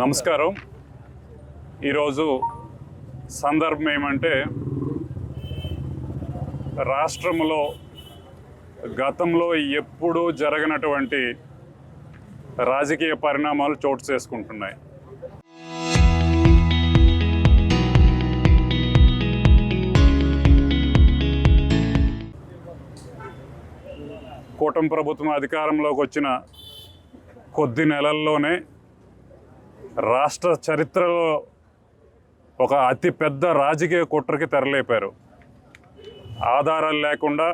నమస్కారం. ఈరోజు సందర్భం ఏమంటే రాష్ట్రంలో గతంలో ఎప్పుడూ జరగనటువంటి రాజకీయ పరిణామాలు చోటు చేసుకుంటున్నాయి. కూటమి ప్రభుత్వం అధికారంలోకి వచ్చిన కొద్ది నెలల్లోనే రాష్ట్ర చరిత్రలో ఒక అతిపెద్ద రాజకీయ కుట్రకి తెరలేపారు. ఆధారాలు లేకుండా,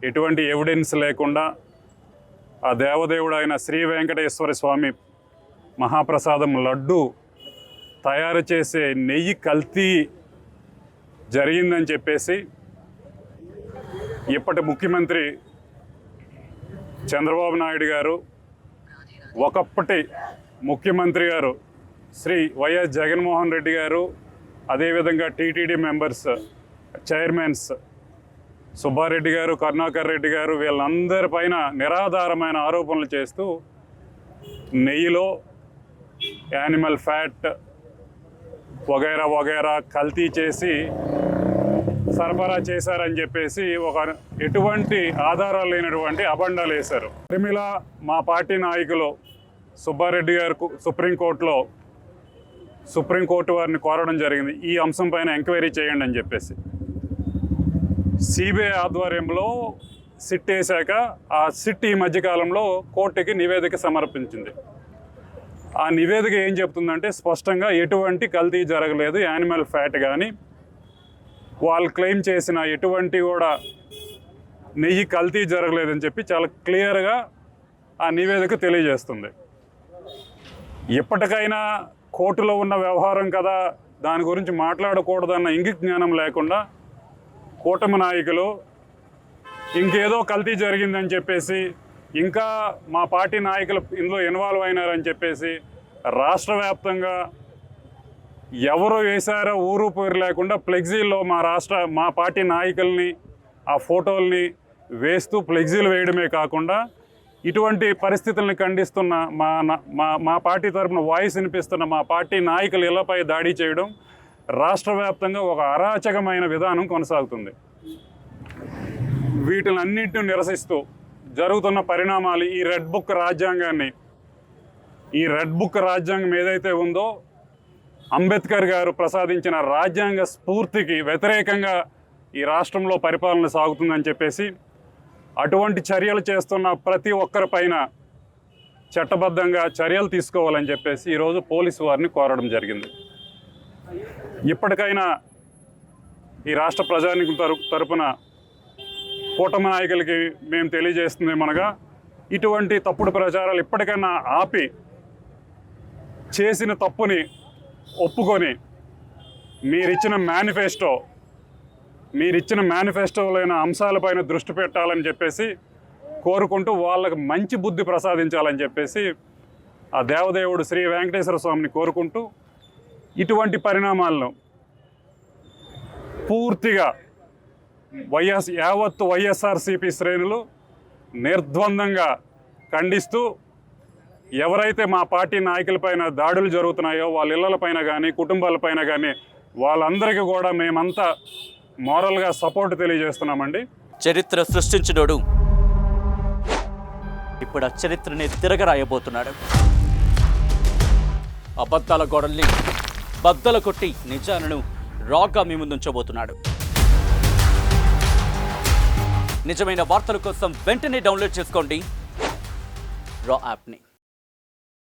ఎటువంటి ఎవిడెన్స్ లేకుండా ఆ దేవదేవుడు అయిన శ్రీ వెంకటేశ్వర స్వామి మహాప్రసాదం లడ్డు తయారు చేసే నెయ్యి కల్తీ జరిగిందని చెప్పేసి ఇప్పటి ముఖ్యమంత్రి చంద్రబాబు నాయుడు గారు, ఒకప్పటి ముఖ్యమంత్రి గారు శ్రీ వైఎస్ జగన్మోహన్ రెడ్డి గారు, అదేవిధంగా టీటీడీ మెంబర్స్, చైర్మన్స్ సుబ్బారెడ్డి గారు, కరుణాకర్ రెడ్డి గారు, వీళ్ళందరిపైన నిరాధారమైన ఆరోపణలు చేస్తూ నెయ్యిలో యానిమల్ ఫ్యాట్ వగైరా వగైరా కల్తీ చేసి సరఫరా చేశారని చెప్పేసి ఎటువంటి ఆధారాలు లేనటువంటి అబండాలు వేశారు. తిమిల మా పార్టీ నాయకులు సుబ్బారెడ్డి గారు సుప్రీంకోర్టు వారిని కోరడం జరిగింది, ఈ అంశం పైన ఎంక్వైరీ చేయండి అని చెప్పేసి. సిబిఐ ఆధ్వర్యంలో సిట్ వేశాక ఆ సిట్ ఈ మధ్యకాలంలో కోర్టుకి నివేదిక సమర్పించింది. ఆ నివేదిక ఏం చెప్తుందంటే స్పష్టంగా ఎటువంటి కల్తీ జరగలేదు, యానిమల్ ఫ్యాట్ కానీ వాళ్ళు క్లెయిమ్ చేసిన ఎటువంటి కూడా నెయ్యి కల్తీ జరగలేదని చెప్పి చాలా క్లియర్గా ఆ నివేదిక తెలియజేస్తుంది. ఇప్పటికైనా కోర్టులో ఉన్న వ్యవహారం కదా, దాని గురించి మాట్లాడకూడదన్న ఇంగిత జ్ఞానం లేకుండా కూటమి నాయకులు ఇంకేదో కల్తీ జరిగిందని చెప్పేసి, ఇంకా మా పార్టీ నాయకులు ఇందులో ఇన్వాల్వ్ అయినారని చెప్పేసి రాష్ట్ర వ్యాప్తంగా ఎవరు వేశారో ఊరు పేరు లేకుండా ఫ్లెక్సీల్లో మా పార్టీ నాయకుల్ని ఆ ఫోటోల్ని వేస్తూ ఫ్లెక్సీలు వేయడమే కాకుండా ఇటువంటి పరిస్థితుల్ని ఖండిస్తున్న మా పార్టీ తరఫున వాయిస్ వినిపిస్తున్న మా పార్టీ నాయకులు ఇళ్లపై దాడి చేయడం రాష్ట్ర వ్యాప్తంగా ఒక అరాచకమైన విధానం కొనసాగుతుంది. వీటినన్నింటిని నిరసిస్తూ జరుగుతున్న పరిణామాలు ఈ రెడ్ బుక్ రాజ్యాంగం ఏదైతే ఉందో అంబేద్కర్ గారు ప్రసాదించిన రాజ్యాంగ స్ఫూర్తికి వ్యతిరేకంగా ఈ రాష్ట్రంలో పరిపాలన సాగుతుందని చెప్పేసి, అటువంటి చర్యలు చేస్తున్న ప్రతి ఒక్కరిపైన చట్టబద్ధంగా చర్యలు తీసుకోవాలని చెప్పేసి ఈరోజు పోలీసు వారిని కోరడం జరిగింది. ఇప్పటికైనా ఈ రాష్ట్ర ప్రజానీకం తరపున కూటమి నాయకులకి మేము తెలియజేస్తుంది ఏమనగా, ఇటువంటి తప్పుడు ప్రచారాలు ఇప్పటికైనా ఆపి చేసిన తప్పుని ఒప్పుకొని మీరిచ్చిన మేనిఫెస్టోలైన అంశాలపైన దృష్టి పెట్టాలని చెప్పేసి కోరుకుంటూ వాళ్ళకి మంచి బుద్ధి ప్రసాదించాలని చెప్పేసి ఆ దేవదేవుడు శ్రీ వెంకటేశ్వర స్వామిని కోరుకుంటూ ఇటువంటి పరిణామాలను పూర్తిగా యావత్తు వైఎస్ఆర్సీపీ శ్రేణులు నిర్ద్వందంగా ఖండిస్తూ, ఎవరైతే మా పార్టీ నాయకులపైన దాడులు జరుగుతున్నాయో వాళ్ళ ఇళ్లపైన కానీ కుటుంబాలపైన కానీ వాళ్ళందరికీ కూడా మేమంతా మోరల్గా సపోర్ట్ తెలియజేస్తున్నామండి. చరిత్ర సృష్టించినోడు ఇప్పుడు ఆ చరిత్రని తిరగరాయబోతున్నాడు. అబద్ధాల గోడల్ని బద్దలు కొట్టి నిజాలను రాగా మీ ముందుంచబోతున్నాడు. నిజమైన వార్తల కోసం వెంటనే డౌన్లోడ్ చేసుకోండి రా యాప్ని.